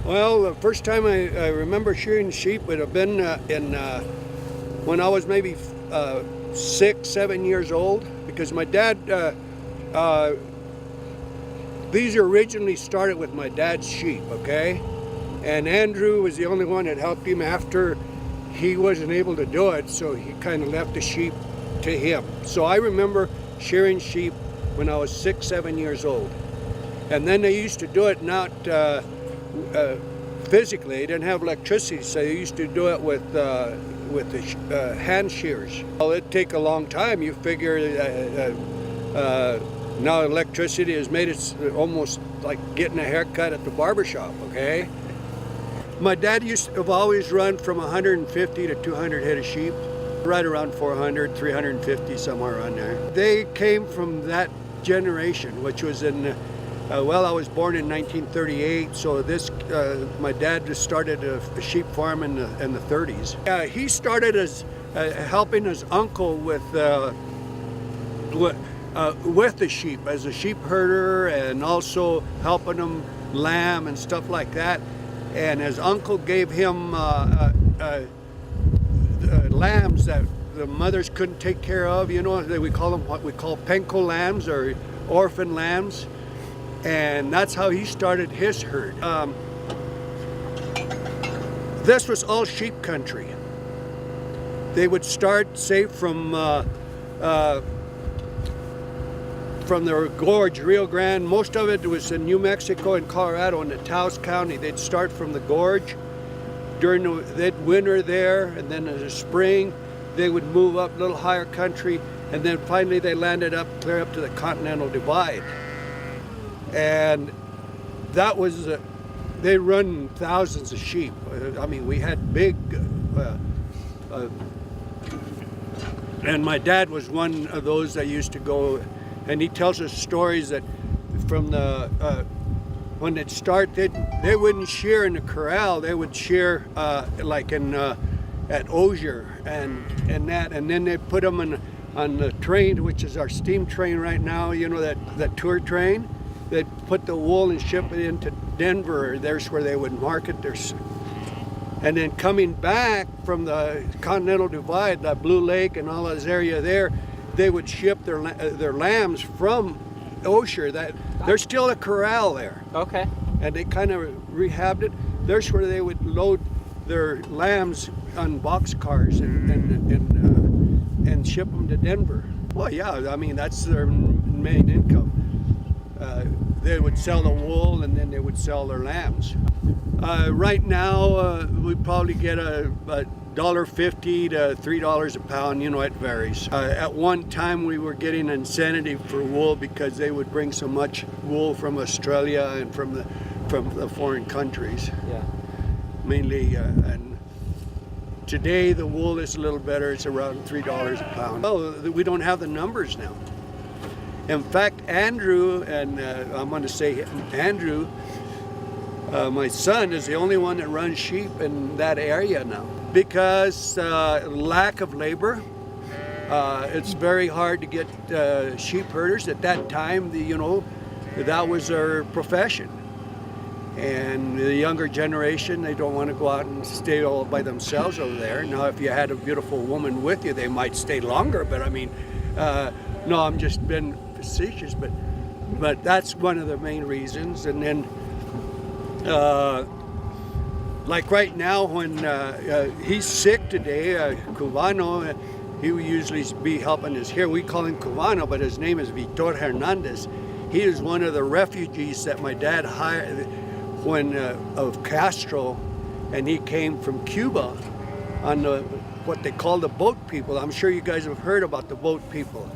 Well, the first time I remember shearing sheep would have been when I was maybe 6, 7 years old, because my dad, these originally started with my dad's sheep, okay? And Andrew was the only one that helped him after he wasn't able to do it, so he kind of left the sheep to him. So I remember shearing sheep when I was 6, 7 years old. And then they used to do it not physically. They didn't have electricity, so they used to do it with the hand shears. Well, it'd take a long time. You figure now electricity has made it almost like getting a haircut at the barber shop, okay? My dad used to have always run from 150 to 200 head of sheep, right around 400, 350, somewhere around there. They came from that generation, which was in, well, I was born in 1938, so this, my dad just started a sheep farm in the 30s. He started as helping his uncle with the sheep, as a sheep herder, and also helping them lamb and stuff like that. And his uncle gave him lambs that the mothers couldn't take care of. You know, we call them what we call penco lambs, or orphan lambs. And that's how he started his herd. This was all sheep country. They would start, say, from the gorge, Rio Grande. Most of it was in New Mexico and Colorado, in the Taos County. They'd start from the gorge. They'd winter there, and then in the spring they would move up a little higher country, and then finally they landed up clear up to the Continental Divide. And that was, they run thousands of sheep. I mean, we had big, and my dad was one of those that used to go, and he tells us stories that from the, when they'd start, they wouldn't shear in the corral, they would shear like in, at Osier and that, and then they put them on the train, which is our steam train right now, you know, that tour train. They'd put the wool and ship it into Denver. There's where they would market their. And then coming back from the Continental Divide, the Blue Lake and all this area there, they would ship their lambs from Osier. There's still a corral there. Okay. And they kind of rehabbed it. There's where they would load their lambs on box cars and ship them to Denver. Well, yeah, I mean, that's their main income. They would sell the wool, and then they would sell their lambs. Right now, we probably get a $1.50 to $3 a pound. You know, it varies. At one time, we were getting incentive for wool because they would bring so much wool from Australia and from the foreign countries. Yeah. Mainly, and today the wool is a little better. It's around $3 a pound. Oh, we don't have the numbers now. In fact, Andrew, and I'm going to say Andrew, my son, is the only one that runs sheep in that area now. Because lack of labor, it's very hard to get sheep herders. At that time, you know, that was their profession. And the younger generation, they don't want to go out and stay all by themselves over there. Now, if you had a beautiful woman with you, they might stay longer, but I mean, no, I'm just being facetious, but that's one of the main reasons. And then, like right now, when he's sick today, Cubano, he will usually be helping us here. We call him Cubano, but his name is Victor Hernandez. He is one of the refugees that my dad hired when of Castro, and he came from Cuba on what they call the boat people. I'm sure you guys have heard about the boat people.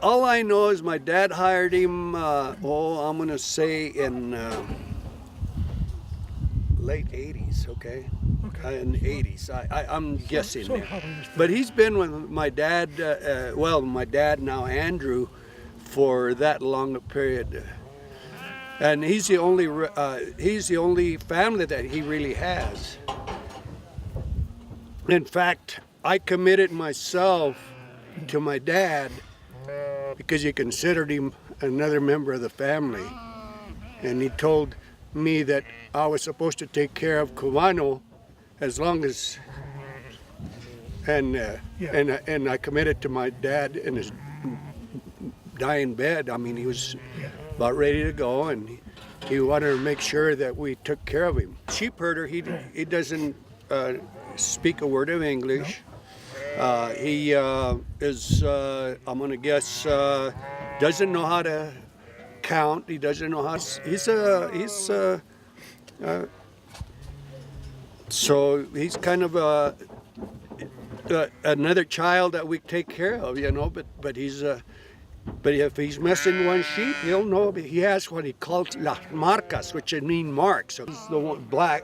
All I know is my dad hired him, I'm going to say in late 80s, okay? In the 80s, I'm guessing now. But he's been with my dad, my dad now, Andrew, for that long a period. And he's the only family that he really has. In fact, I committed myself to my dad because he considered him another member of the family. And he told me that I was supposed to take care of Cubano as long as, and I committed to my dad in his dying bed. I mean, he was about ready to go, and he wanted to make sure that we took care of him. Sheepherder, he doesn't speak a word of English. He is, I'm going to guess, doesn't know how to count. He doesn't know how to, so he's kind of another child that we take care of, you know, but he's, but if he's missing one sheep, he'll know. He has what he calls las marcas, which mean marks. So he's the one black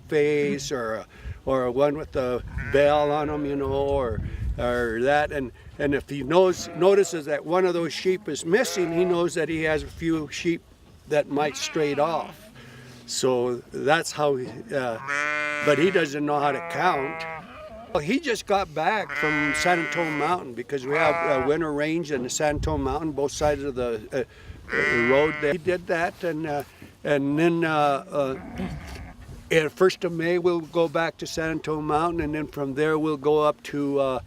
face, or one with the bell on him, you know, or that. And if he notices that one of those sheep is missing, he knows that he has a few sheep that might stray off. So that's how. But he doesn't know how to count. He just got back from San Antonio Mountain because we have a winter range in the San Antonio Mountain, both sides of the road there. He did that, and then first of May we'll go back to San Antonio Mountain, and then from there we'll go up to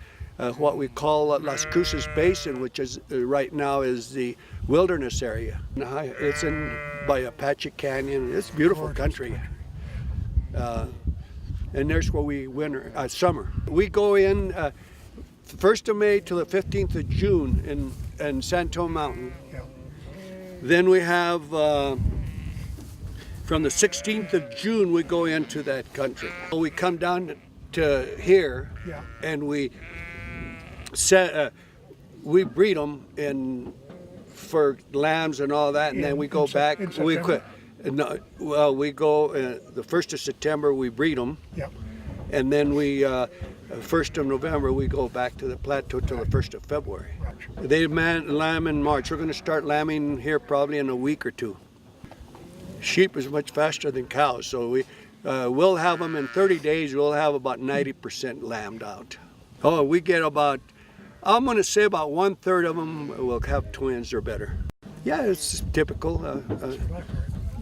what we call Las Cruces Basin, which is right now is the wilderness area. It's in by Apache Canyon. It's beautiful country. And there's where we summer. We go in 1st of May till the 15th of June in San Antonio Mountain. Yeah. Then we have from the 16th of June we go into that country. We come down to here, and we breed them for lambs and all that, and then we go back. We quit. No, well, we go the 1st of September, we breed them, and then we 1st of November we go back to the plateau till the 1st of February. Right. They lamb in March. We're going to start lambing here probably in a week or two. Sheep is much faster than cows, so we'll have them in 30 days. We'll have about 90% lambed out. Oh, we get about, I'm going to say about 1/3 of them will have twins or better. Yeah, it's typical.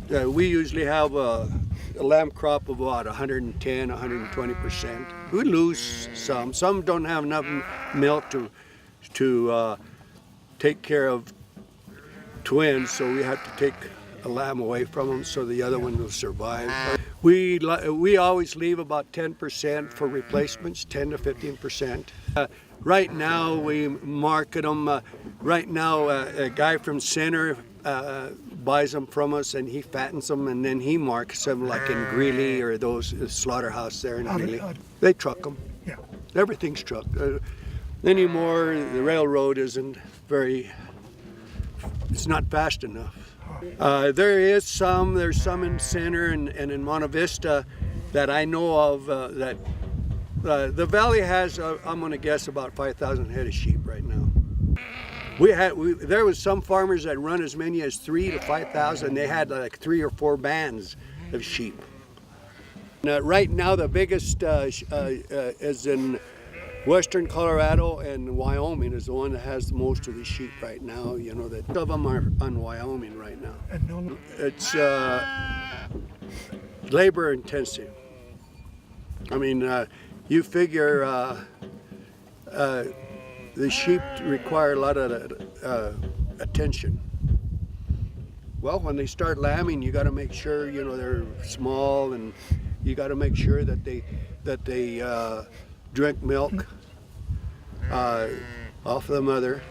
We usually have a lamb crop of about 110, 120%. We lose some. Some don't have enough milk to take care of twins, so we have to take a lamb away from them so the other one will survive. We always leave about 10% for replacements, 10 to 15%. Right now we market them. Right now a guy from Center buys them from us, and he fattens them, and then he marks them like in Greeley or those slaughterhouse there in Greeley. They truck them. Yeah. Everything's trucked. Anymore, the railroad isn't it's not fast enough. There's some in Center and in Monte Vista that I know of that the valley has, I'm going to guess, about 5,000 head of sheep right now. There was some farmers that run as many as 3,000 to 5,000. They had like 3 or 4 bands of sheep. Right now, the biggest is in western Colorado, and Wyoming is the one that has most of the sheep right now. You know, that of them are on Wyoming right now. It's labor intensive. I mean, you figure the sheep require a lot of attention. Well, when they start lambing, you got to make sure, you know, they're small, and you got to make sure that they drink milk off the mother.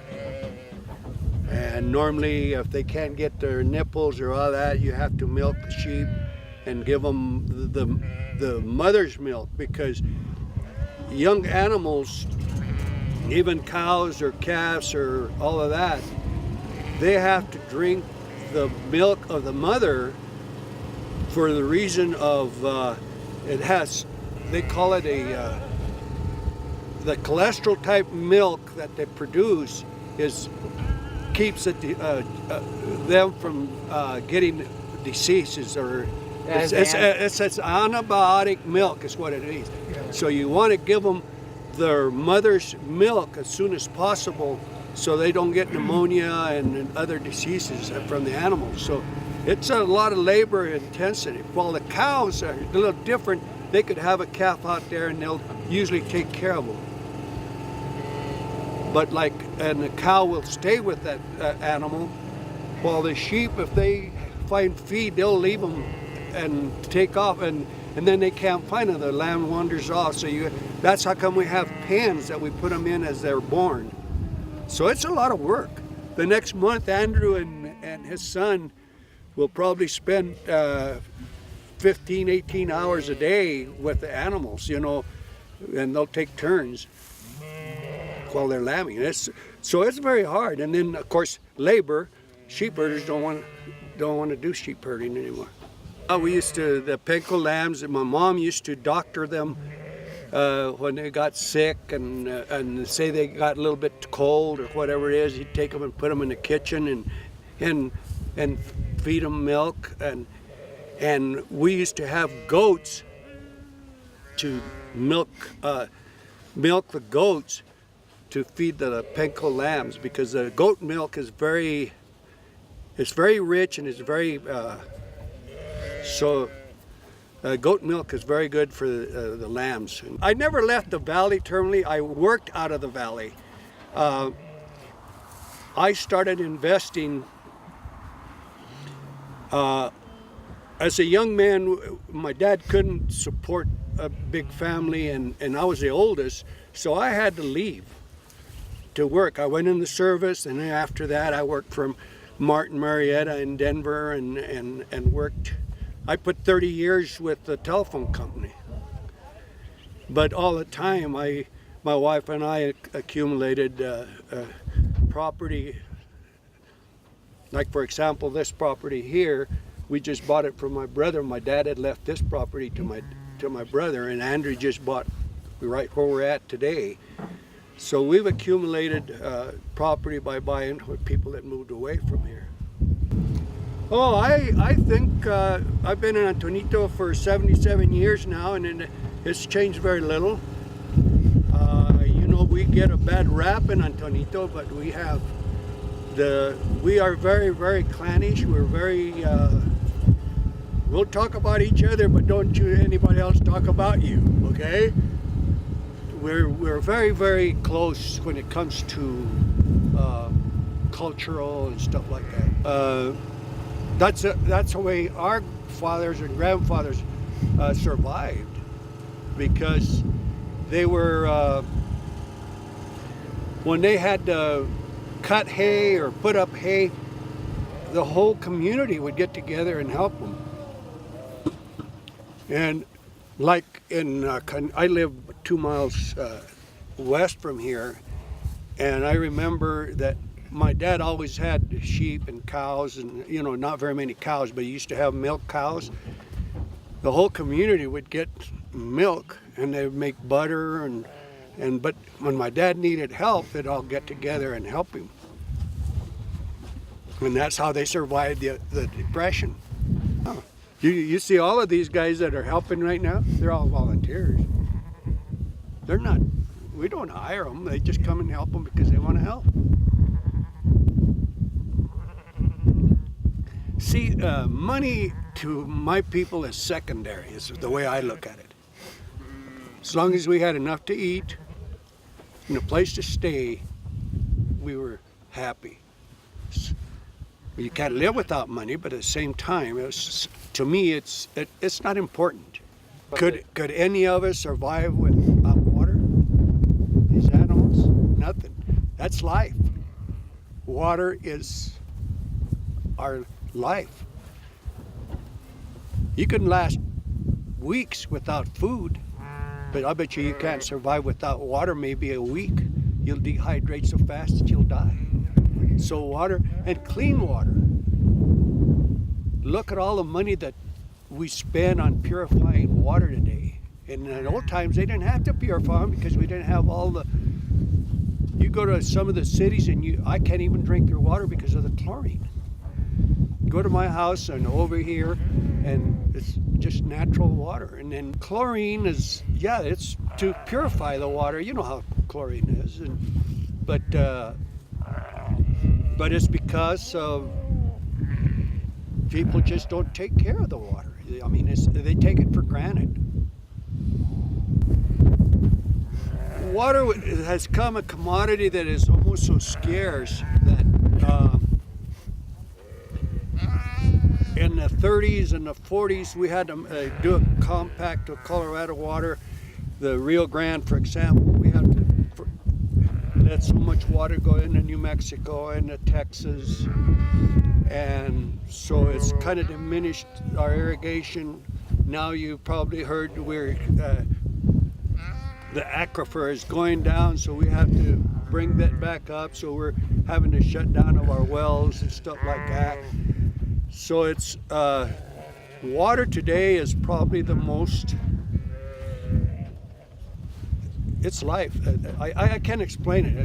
And normally, if they can't get their nipples or all that, you have to milk the sheep and give them the mother's milk, because young animals, even cows or calves or all of that, they have to drink the milk of the mother for the reason of they call it the cholesterol type milk that they produce keeps them from getting diseases, or it's antibiotic milk is what it is. Yeah. So you want to give them their mother's milk as soon as possible so they don't get pneumonia and other diseases from the animals. So it's a lot of labor intensity. While the cows are a little different, they could have a calf out there and they'll usually take care of them. But and the cow will stay with that animal, while the sheep, if they find feed, they'll leave them and take off, and then they can't find them. The lamb wanders off. So that's how come we have pens that we put them in as they're born. So it's a lot of work. The next month, Andrew and his son will probably spend 15, 18 hours a day with the animals, and they'll take turns while they're lambing. So it's very hard. And then, of course, labor. Sheep herders don't want to do sheep herding anymore. We used to, the penco lambs, and my mom used to doctor them when they got sick and say they got a little bit cold or whatever it is. He'd take them and put them in the kitchen and feed them milk. And we used to have goats to milk the goats to feed the penco lambs, because the goat milk is very rich and it's very goat milk is very good for the lambs. I never left the valley terminally. I worked out of the valley. I started investing as a young man. My dad couldn't support a big family, and I was the oldest, so I had to leave to work. I went in the service, and then after that I worked for Martin Marietta in Denver and worked. I put 30 years with the telephone company. But all the time, my wife and I accumulated property. Like, for example, this property here, we just bought it from my brother. My dad had left this property to my brother, and Andrew just bought right where we're at today. So we've accumulated property by buying with people that moved away from here. Oh, I think I've been in Antonito for 77 years now, and it's changed very little. We get a bad rap in Antonito, but we are very, very clannish. We're very, we'll talk about each other, but don't anybody else talk about you, okay? We're very, very close when it comes to cultural and stuff like that. That's the way our fathers and grandfathers survived, because they were when they had to cut hay or put up hay, the whole community would get together and help them. And like I live 2 miles west from here, and I remember that my dad always had sheep and cows, and not very many cows, but he used to have milk cows. The whole community would get milk, and they would make butter, but when my dad needed help, they'd all get together and help him. And that's how they survived the Depression. You see all of these guys that are helping right now, they're all volunteers. We don't hire them, they just come and help them because they want to help. See, money to my people is secondary, is the way I look at it. As long as we had enough to eat and a place to stay, we were happy. You can't live without money, but at the same time, to me, it's not important. Could any of us survive without water? These animals? Nothing. That's life. Water is our life. You can last weeks without food, but I bet you can't survive without water maybe a week. You'll dehydrate so fast that you'll die. So water, and clean water. Look at all the money that we spend on purifying water today. And in old times, they didn't have to purify them because we didn't have all the... You go to some of the cities and I can't even drink their water because of the chlorine. Go to my house and over here, and it's just natural water. And then chlorine is, it's to purify the water. You know how chlorine is. But But it's because people just don't take care of the water. I mean, they take it for granted. Water has become a commodity that is almost so scarce that in the 30s and the 40s we had to do a compact of Colorado water. The Rio Grande, for example, we had to let so much water go into New Mexico and into Texas, and so it's kind of diminished our irrigation. Now you've probably heard we're the aquifer is going down, so we have to bring that back up, so we're having to shut down of our wells and stuff like that. So it's water today is probably the most, it's life. I can't explain it.